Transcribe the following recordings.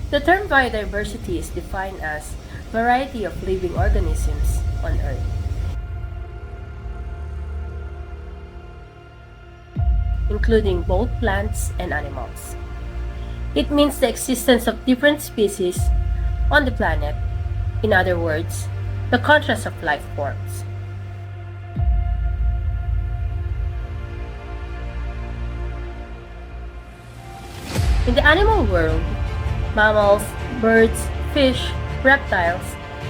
The term biodiversity is defined as variety of living organisms on Earth. Including both plants and animals. It means the existence of different species on the planet. In other words, the contrast of life forms. In the animal world, mammals, birds, fish, reptiles,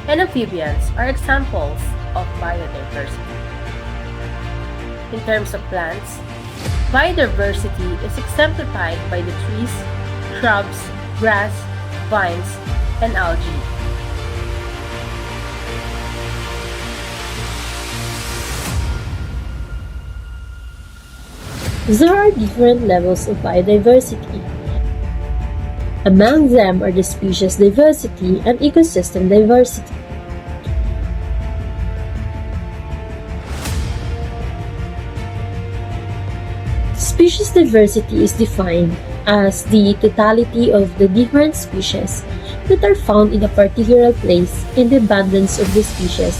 and amphibians are examples of biodiversity. In terms of plants, biodiversity is exemplified by the trees, shrubs, grass, vines, and algae. There are different levels of biodiversity. Among them are the species diversity and ecosystem diversity. Species diversity is defined as the totality of the different species that are found in a particular place and the abundance of the species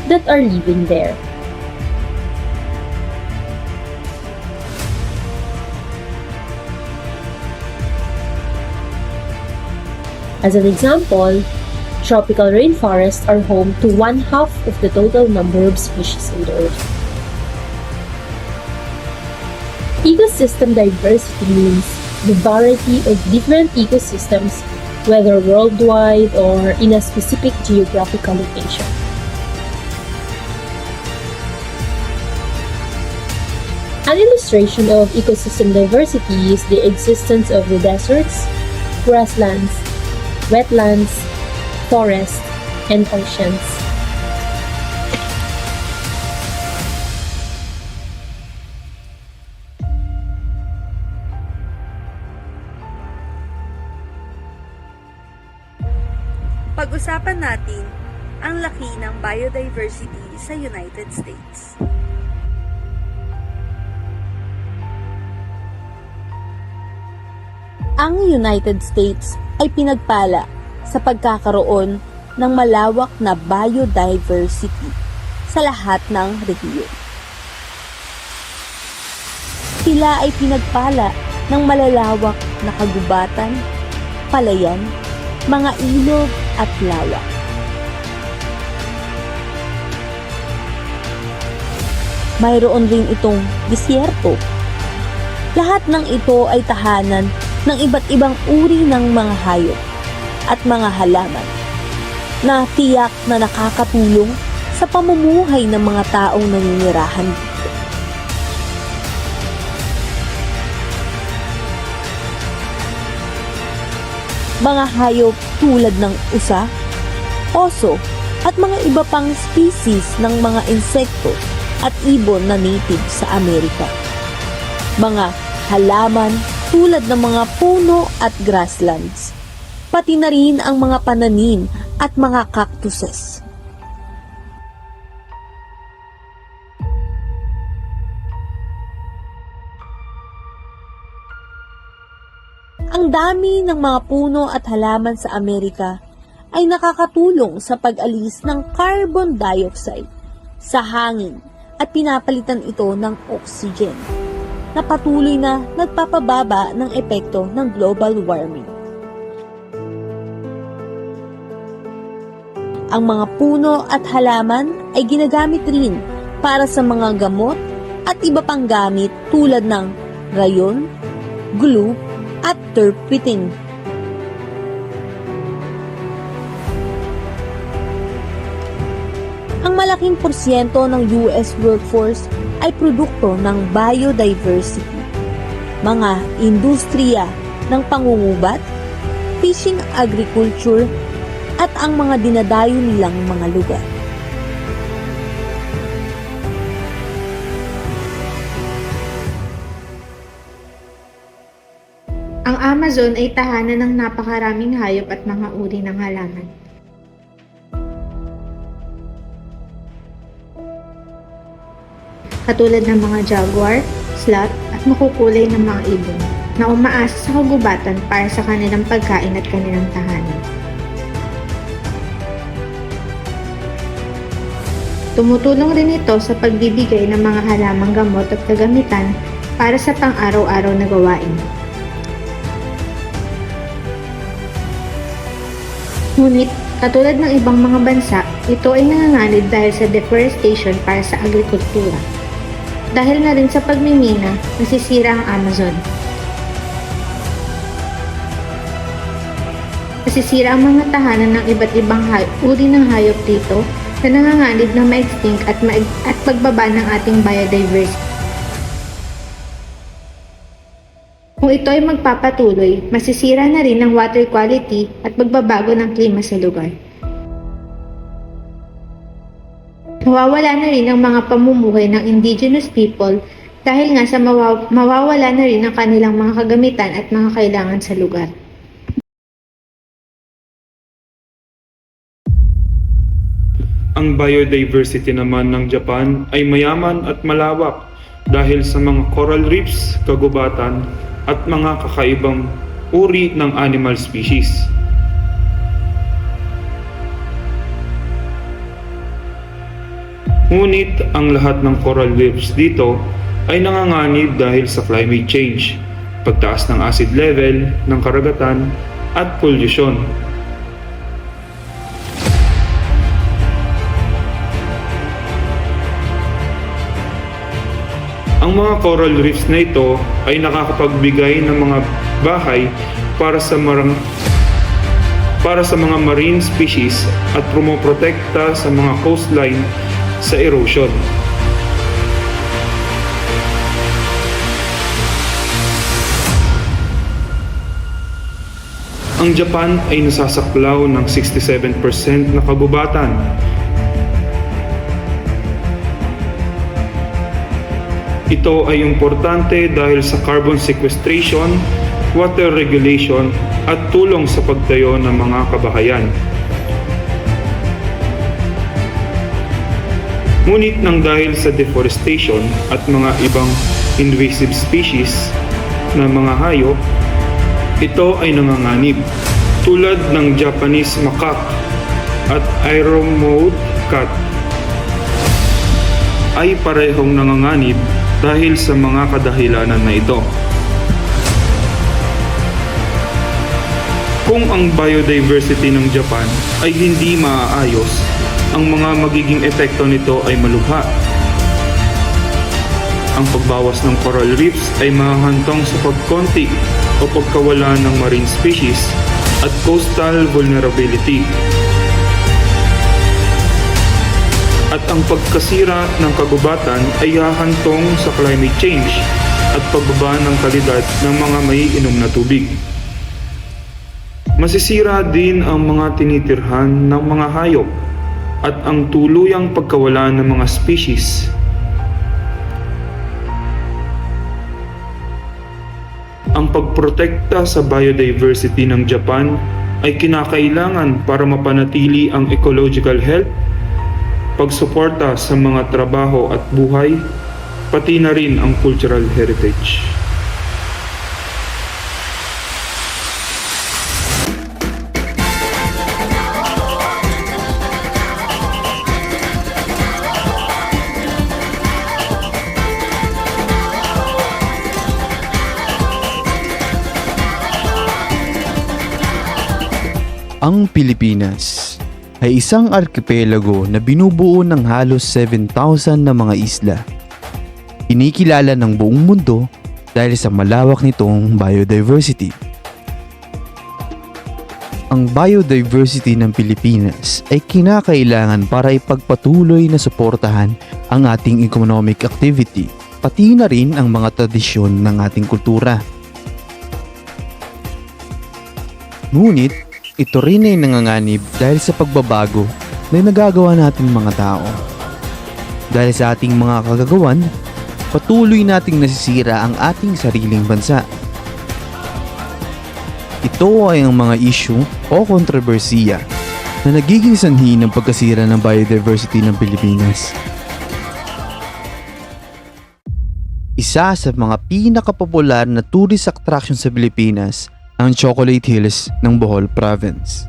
that are living there. As an example, tropical rainforests are home to one-half of the total number of species on the Earth. Ecosystem diversity means the variety of different ecosystems, whether worldwide or in a specific geographical location. An illustration of ecosystem diversity is the existence of the deserts, grasslands, wetlands, forests, and oceans. Pag-usapan natin ang laki ng biodiversity sa United States. Ang United States ay pinagpala sa pagkakaroon ng malawak na biodiversity sa lahat ng rehiyon. Sila ay pinagpala ng malalawak na kagubatan, palayan, mga ilog at lawa. Mayroon rin itong disyerto. Lahat ng ito ay tahanan ng iba't ibang uri ng mga hayop at mga halaman na tiyak na nakakatulong sa pamumuhay ng mga taong naninirahan dito. Mga hayop tulad ng usa, oso, at mga iba pang species ng mga insekto at ibon na native sa Amerika. Mga halaman tulad ng mga puno at grasslands, pati na rin ang mga pananim at mga cactuses. Ang dami ng mga puno at halaman sa Amerika ay nakakatulong sa pag-alis ng carbon dioxide sa hangin at pinapalitan ito ng oxygen na patuloy na nagpapababa ng epekto ng global warming. Ang mga puno at halaman ay ginagamit rin para sa mga gamot at iba pang gamit tulad ng rayon, glue, at turpentine. Ang malaking porsyento ng US workforce ay produkto ng biodiversity, mga industriya ng pangungubat, fishing agriculture, at ang mga dinadayo nilang mga lugar. Ang Amazon ay tahanan ng napakaraming hayop at mga uri ng halaman. Katulad ng mga jaguar, sloth, at makukulay ng mga ibon. na umaasa sa kagubatan para sa kanilang pagkain at kanilang tahanan. Tumutulong rin ito sa pagbibigay ng mga halamang gamot at kagamitan para sa pang-araw-araw na gawain. Ngunit, katulad ng ibang mga bansa, ito ay nanganganib dahil sa deforestation para sa agrikultura. Dahil na rin sa pagmimina, nasisira ang Amazon. Nasisira ang mga tahanan ng iba't ibang uri ng hayop dito na nanganganib na ma-extinct at pagbaba ng ating biodiversity. Kung ito ay magpapatuloy, masisira na rin ang water quality at magbabago ng klima sa lugar. Mawawala na rin ang mga pamumuhay ng indigenous people dahil nga sa mawawala na rin ang kanilang mga kagamitan at mga kailangan sa lugar. Ang biodiversity naman ng Japan ay mayaman at malawak dahil sa mga coral reefs, kagubatan, at mga kakaibang uri ng animal species. Ngunit ang lahat ng coral reefs dito ay nanganganib dahil sa climate change, pagtaas ng acid level ng karagatan at pollution. Ang mga coral reefs na ito ay nakakapagbigay ng mga bahay para sa mga marine species at pumoprotekta sa mga coastline sa erosion. Ang Japan ay nasasaklaw ng 67% na kagubatan. Ito ay importante dahil sa carbon sequestration, water regulation, at tulong sa pagtayo ng mga kabahayan. Ngunit nang dahil sa deforestation at mga ibang invasive species na mga hayop, ito ay nanganganib tulad ng Japanese macaque at Iromode cat ay parehong nanganganib dahil sa mga kadahilanan na ito. Kung ang biodiversity ng Japan ay hindi maaayos, ang mga magiging epekto nito ay malubha. Ang pagbawas ng coral reefs ay mahahantong sa pagkonti o pagkawala ng marine species at coastal vulnerability. At ang pagkasira ng kagubatan ay hahantong sa climate change at pagbaba ng kalidad ng mga maiinom na tubig. Masisira din ang mga tinitirhan ng mga hayop at ang tuluyang pagkawala ng mga species. Ang pagprotekta sa biodiversity ng Japan ay kinakailangan para mapanatili ang ecological health, pagsuporta sa mga trabaho at buhay, pati na rin ang cultural heritage. Ang Pilipinas ay isang arkipelago na binubuo ng halos 7,000 na mga isla. Kinikilala ng buong mundo dahil sa malawak nitong biodiversity. Ang biodiversity ng Pilipinas ay kinakailangan para ipagpatuloy na suportahan ang ating economic activity, pati na rin ang mga tradisyon ng ating kultura. Ngunit, ito rin ay nanganganib dahil sa pagbabago na nagagawa natin mga tao. Dahil sa ating mga kagagawan, patuloy nating nasisira ang ating sariling bansa. Ito ay ang mga issue o kontrobersiya na nagiging sanhi ng pagkasira ng biodiversity ng Pilipinas. Isa sa mga pinakapopular na tourist attraction sa Pilipinas ang Chocolate Hills ng Bohol Province.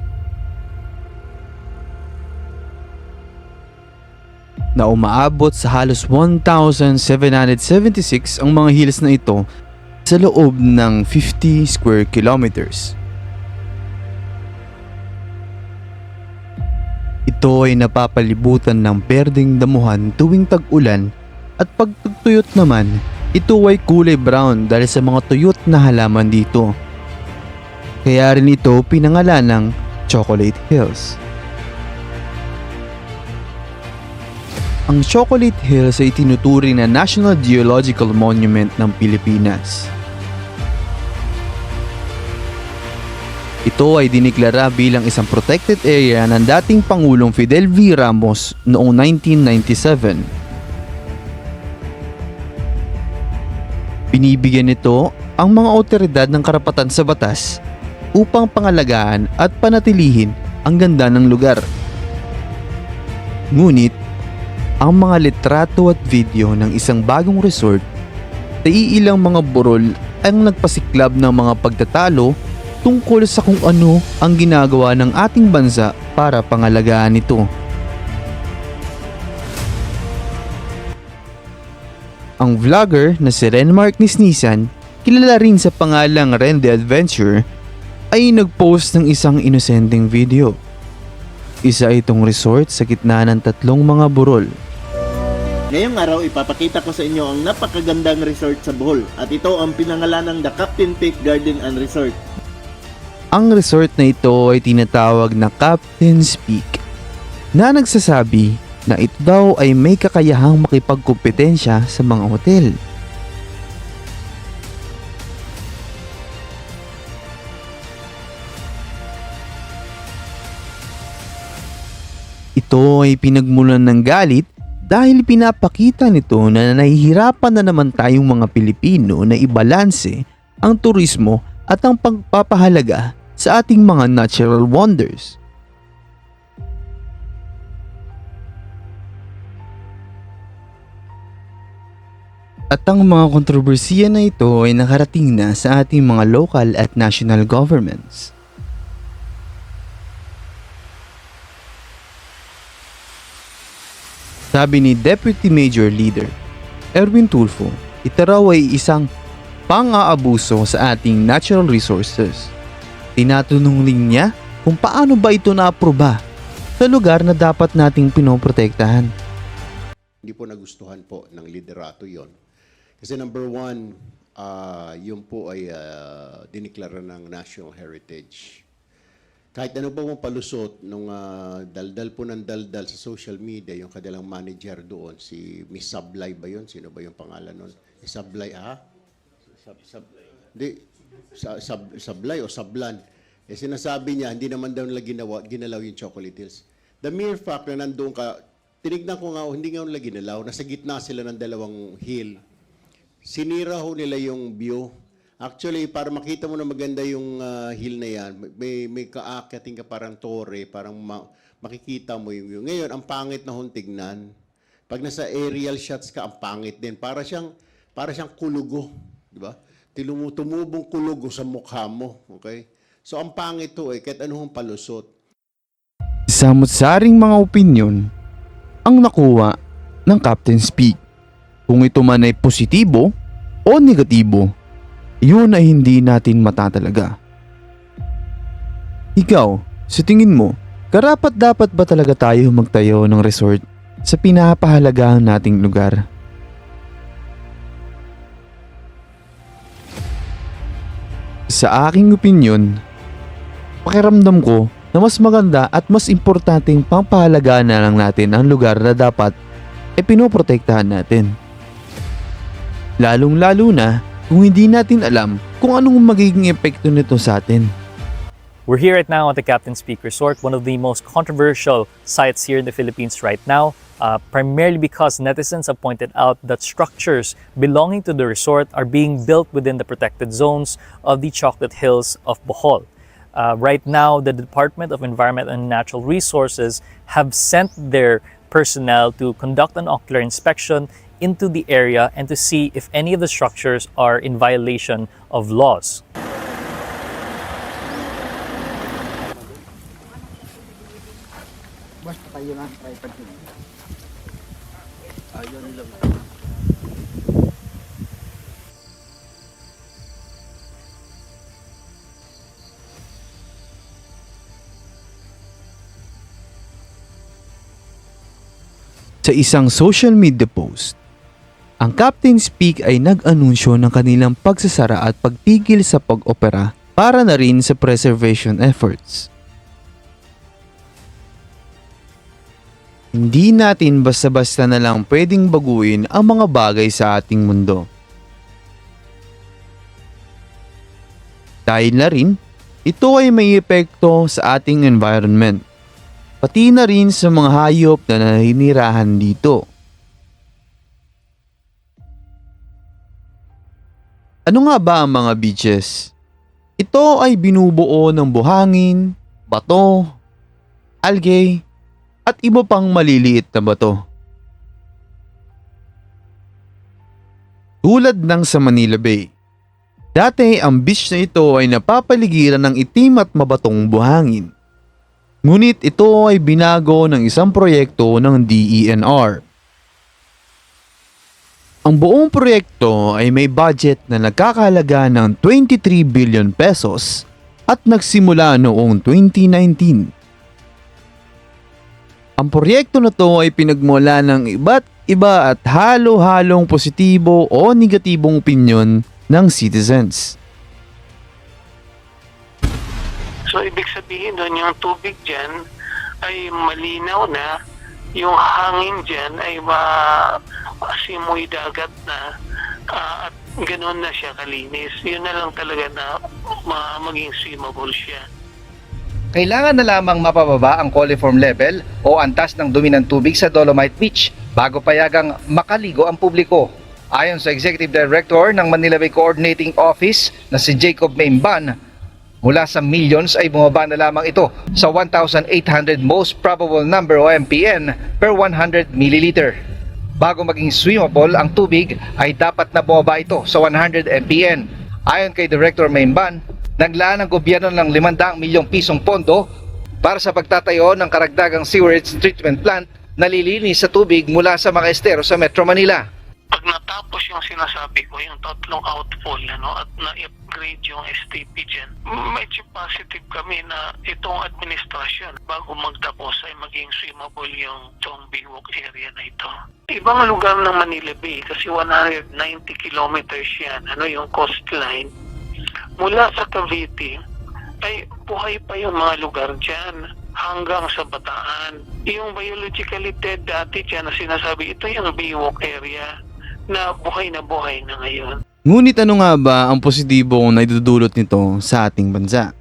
Na umaabot sa halos 1,776 ang mga hills na ito sa loob ng 50 square kilometers. Ito ay napapalibutan ng berdeng damuhan tuwing tag-ulan at pag tagtuyot naman, ito ay kulay brown dahil sa mga tuyot na halaman dito. Kaya rin ito pinangalan ng Chocolate Hills. Ang Chocolate Hills ay tinuturing na National Geological Monument ng Pilipinas. Ito ay diniklara bilang isang protected area ng dating Pangulong Fidel V. Ramos noong 1997. Binibigyan nito ang mga otoridad ng karapatan sa batas upang pangalagaan at panatilihin ang ganda ng lugar. Ngunit, ang mga litrato at video ng isang bagong resort sa iilang mga burol ang nagpasiklab ng mga pagtatalo tungkol sa kung ano ang ginagawa ng ating bansa para pangalagaan ito. Ang vlogger na si Renmark Nisnisan, kilala rin sa pangalang Ren the Adventure, ay nagpost ng isang inosenteng video. Isa itong resort sa gitna ng tatlong mga burol. Ngayong araw, ipapakita ko sa inyo ang napakagandang resort sa Bohol at ito ang pinangalan ng The Captain Peak Garden and Resort. Ang resort na ito ay tinatawag na Captain's Peak, na nagsasabi na ito daw ay may kakayahang makipagkompetensya sa mga hotel. Ito ay pinagmulan ng galit dahil pinapakita nito na nahihirapan na naman tayong mga Pilipino na ibalanse ang turismo at ang pagpapahalaga sa ating mga natural wonders. At ang mga kontrobersiya na ito ay nakarating na sa ating mga local at national governments. Sabi ni Deputy Major Leader Erwin Tulfo, ito raw ay isang pang-aabuso sa ating natural resources. Tinatanong rin niya kung paano ba ito na-aproba sa lugar na dapat nating pinoprotektahan. Hindi po nagustuhan po ng liderato yon. Kasi number one, yun po ay diniklara ng national heritage. Kahit ano po mong palusot, nung daldal po ng daldal sa social media, yung kanilang manager doon, si Miss Sablay ba yun? Sino ba yung pangalan nun? Sablay, Sablay o Sablan. Eh sinasabi niya, hindi naman daw nila ginalaw yung Chocolate Hills. The mere fact na nandoon ka, tinignan ko nga, hindi nga nila ginalaw, nasa gitna sila ng dalawang hill. Sinira ho nila yung view. Actually, para makita mo na maganda yung hill na yan, may kaakyating ka parang tore, parang makikita mo yung view. Ngayon, ang pangit na hong tignan. Pag nasa aerial shots ka, ang pangit din. Para siyang kulugo, di ba? Tumubong kulugo sa mukha mo, okay? So, ang pangit to kahit anong palusot. Samot-saring mga opinyon ang nakuha ng Captain's Peak. Kung ito man ay positibo o negatibo, yun ay hindi natin matatalaga. Ikaw, sa tingin mo, karapat-dapat ba talaga tayo magtayo ng resort sa pinapahalagahan nating lugar? Sa aking opinyon, pakiramdam ko na mas maganda at mas importanteng pampahalagaan na lang natin ang lugar na dapat pinoprotektahan natin. Lalong-lalo na kung hindi natin alam kung anong magiging epekto nito sa atin. We're here right now at the Captain's Peak Resort, one of the most controversial sites here in the Philippines right now, primarily because netizens have pointed out that structures belonging to the resort are being built within the protected zones of the Chocolate Hills of Bohol. Right now, the Department of Environment and Natural Resources have sent their personnel to conduct an ocular inspection into the area and to see if any of the structures are in violation of laws. Sa isang social media post, ang Captain's Peak ay nag-anunsyo ng kanilang pagsasara at pagtigil sa pag-opera para na rin sa preservation efforts. Hindi natin basta-basta na lang pwedeng baguhin ang mga bagay sa ating mundo. Dahil na rin, ito ay may epekto sa ating environment, pati na rin sa mga hayop na naninirahan dito. Ano nga ba ang mga beaches? Ito ay binubuo ng buhangin, bato, algae, at iba pang maliliit na bato. Tulad ng sa Manila Bay. Dati ang beach na ito ay napapaligiran ng itim at mabatong buhangin. Ngunit ito ay binago ng isang proyekto ng DENR. Ang buong proyekto ay may budget na nagkakahalaga ng 23 billion pesos at nagsimula noong 2019. Ang proyekto na to ay pinagmula ng iba't iba at halo-halong positibo o negatibong opinyon ng citizens. So, ibig sabihin doon, yung tubig dyan ay malinaw na, yung hangin dyan ay simoy dagat na, at ganoon na siya kalinis. Yun na lang talaga na maging swimmable siya. Kailangan na lamang mapababa ang coliform level o antas ng dumi ng tubig sa Dolomite Beach bago payagang makaligo ang publiko. Ayon sa Executive Director ng Manila Bay Coordinating Office na si Jacob Maimban, mula sa millions ay bumaba na lamang ito sa 1,800 most probable number o MPN per 100 milliliter. Bago maging swimmable ang tubig ay dapat na bumaba ito sa 100 MPN. Ayon kay Director Maimban, naglaan ang gobyerno ng 500 milyong pisong pondo para sa pagtatayo ng karagdagang sewerage treatment plant na lilinis sa tubig mula sa mga estero sa Metro Manila. Pag natapos yung sinasabi ko, yung tatlong outfall, at na-upgrade yung STP dyan, medyo positive kami na itong administrasyon bago magtapos ay maging swimmable yung itong Biwok area na ito. Ibang lugar ng Manila Bay kasi 190 kilometers yan, yung coastline. Mula sa Cavite ay buhay pa yung mga lugar dyan hanggang sa Bataan. Yung biologically dead dati dyan na sinasabi, ito yung Biwok area na buhay na ngayon. Ngunit ano nga ba ang positibong naidudulot nito sa ating bansa?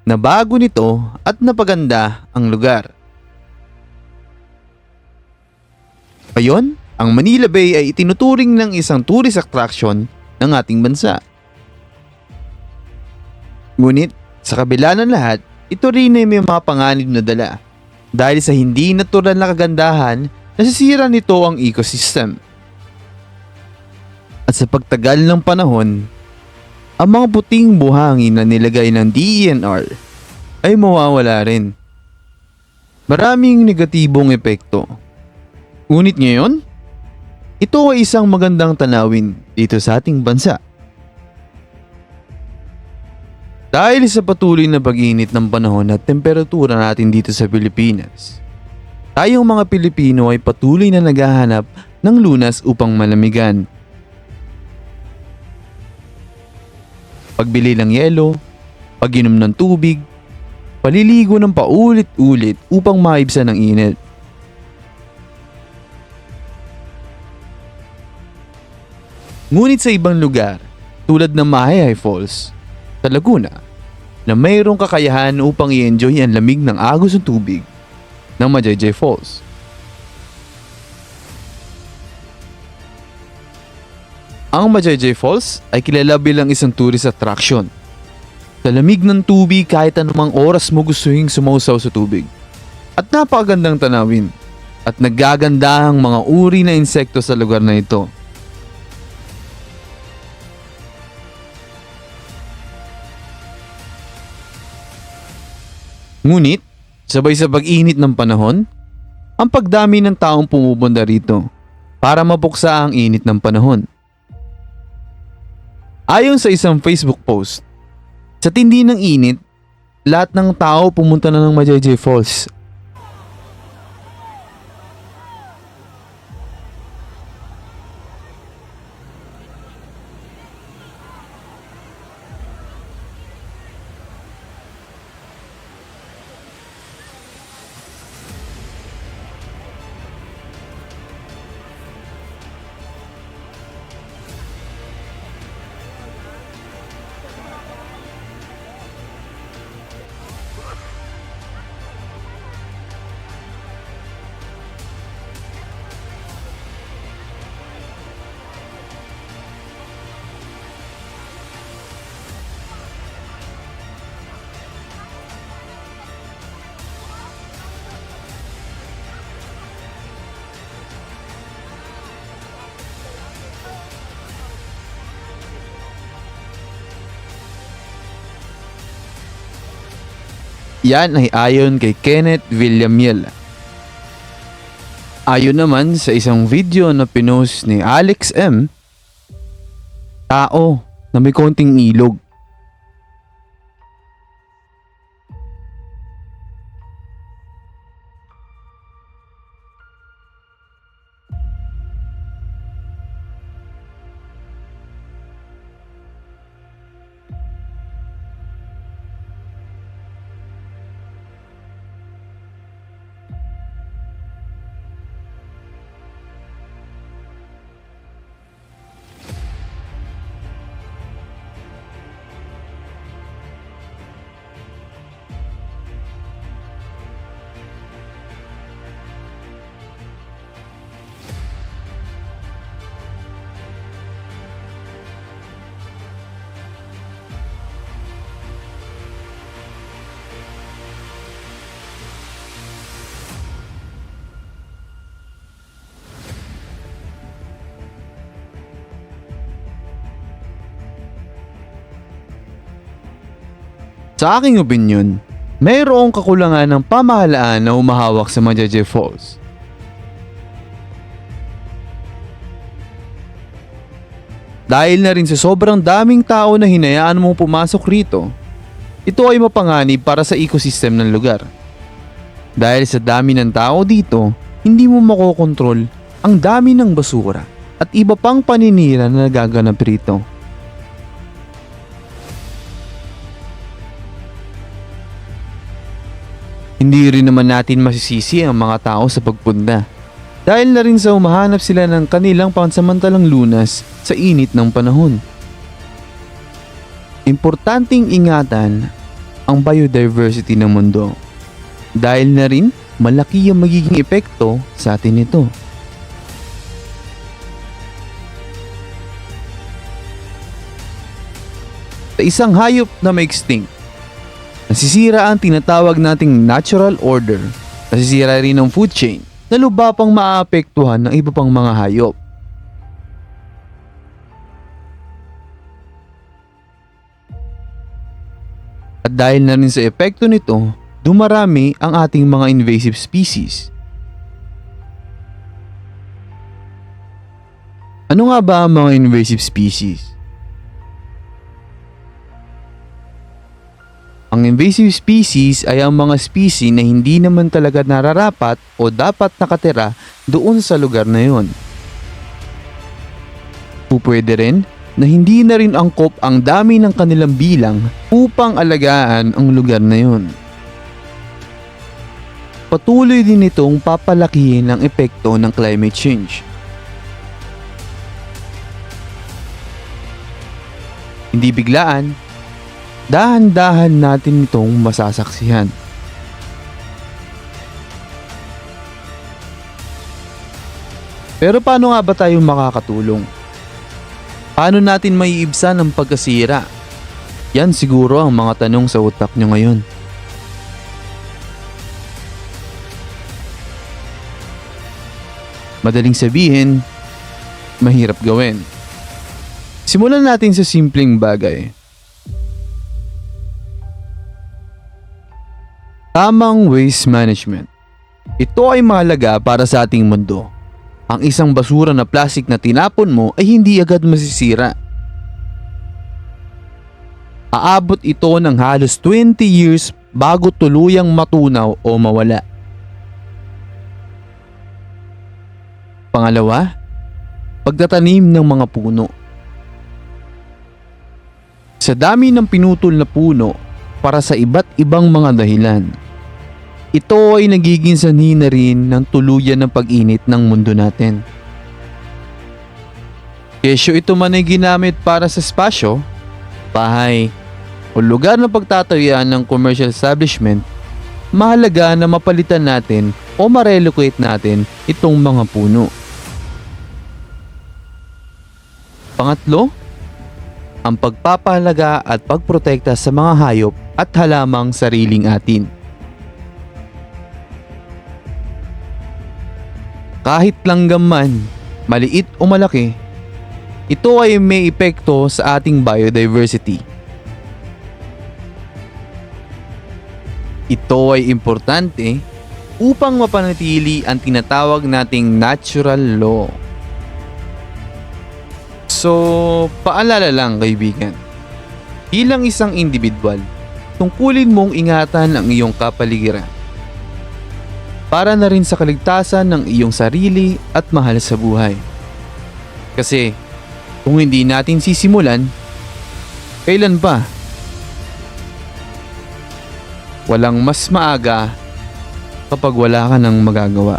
Nabago nito at napaganda ang lugar. Ngayon, ang Manila Bay ay itinuturing ng isang tourist attraction ng ating bansa. Ngunit sa kabila ng lahat, ito rin ay may mga panganib na dala. Dahil sa hindi natural na kagandahan, nasisira nito ang ecosystem. At sa pagtagal ng panahon, ang mga puting buhangin na nilagay ng DENR ay mawawala rin. Maraming negatibong epekto. Ngunit ngayon, ito ay isang magandang tanawin dito sa ating bansa. Dahil sa patuloy na pag-init ng panahon at temperatura natin dito sa Pilipinas, tayong mga Pilipino ay patuloy na naghahanap ng lunas upang malamigan. Pagbili ng yelo, pag-inom ng tubig, paliligo ng paulit-ulit upang maibsan ang init. Ngunit sa ibang lugar, tulad ng Mahayay Falls, sa Laguna, na mayroong kakayahan upang i-enjoy ang lamig ng agos ng tubig ng Majayjay Falls. Ang Majayjay Falls ay kilala bilang isang tourist attraction. Sa lamig ng tubig kahit anumang oras mo gustuhin sumausaw sa tubig. At napakagandang tanawin at nagagandahang mga uri na insekto sa lugar na ito. Ngunit, sabay sa pag-init ng panahon, ang pagdami ng taong pumupunta rito para mapuksa ang init ng panahon. Ayon sa isang Facebook post, sa tindi ng init, lahat ng tao pumunta na ng Majayjay Falls. Yan ay ayon kay Kenneth Villamiel. Ayon naman sa isang video na pinost ni Alex M, tao na may konting ilog. Sa aking opinyon, mayroong kakulangan ng pamahalaan na humahawak sa Majayjay Falls. Dahil na rin sa sobrang daming tao na hinayaan mong pumasok rito, ito ay mapanganib para sa ecosystem ng lugar. Dahil sa dami ng tao dito, hindi mo makokontrol ang dami ng basura at iba pang paninira na nagaganap rito. Hindi rin naman natin masisisi ang mga tao sa pagpunta dahil na rin sa humahanap sila ng kanilang pansamantalang lunas sa init ng panahon. Importanteng ingatan ang biodiversity ng mundo dahil na rin malaki ang magiging epekto sa atin ito. Sa isang hayop na ma-extinct, nasisira ang tinatawag nating natural order, nasisira rin ang food chain na lubha pang maaapektuhan ng iba pang mga hayop. At dahil na rin sa epekto nito, dumarami ang ating mga invasive species. Ano nga ba ang mga invasive species? Ang invasive species ay ang mga species na hindi naman talaga nararapat o dapat nakatira doon sa lugar na yon. Pupwede rin na hindi na rin angkop ang dami ng kanilang bilang upang alagaan ang lugar na yon. Patuloy din itong papalakihin ang epekto ng climate change. Hindi biglaan, dahan-dahan natin itong masasaksihan. Pero paano nga ba tayo makakatulong? Paano natin maiibsan ang pagkasira? Yan siguro ang mga tanong sa utak nyo ngayon. Madaling sabihin, mahirap gawin. Simulan natin sa simpleng bagay. Tamang waste management. Ito ay mahalaga para sa ating mundo. Ang isang basura na plastic na tinapon mo ay hindi agad masisira. Aabot ito ng halos 20 years bago tuluyang matunaw o mawala. Pangalawa, pagtatanim ng mga puno. Sa dami ng pinutol na puno para sa iba't ibang mga dahilan, ito ay nagiging sanhi na rin ng tuluyan ng pag-init ng mundo natin. Kesyo ito man ay ginamit para sa espasyo, bahay, o lugar ng pagtatayuan ng commercial establishment, mahalaga na mapalitan natin o ma-relocate natin itong mga puno. Pangatlo, ang pagpapahalaga at pagprotekta sa mga hayop at halamang sariling atin. Kahit langgam man, maliit o malaki, ito ay may epekto sa ating biodiversity. Ito ay importante upang mapanatili ang tinatawag nating natural law. So, paalala lang kaibigan, bilang isang individual, tungkulin mong ingatan ang iyong kapaligiran para na rin sa kaligtasan ng iyong sarili at mahal sa buhay. Kasi kung hindi natin sisimulan, kailan pa? Walang mas maaga kapag wala ka nang magagawa.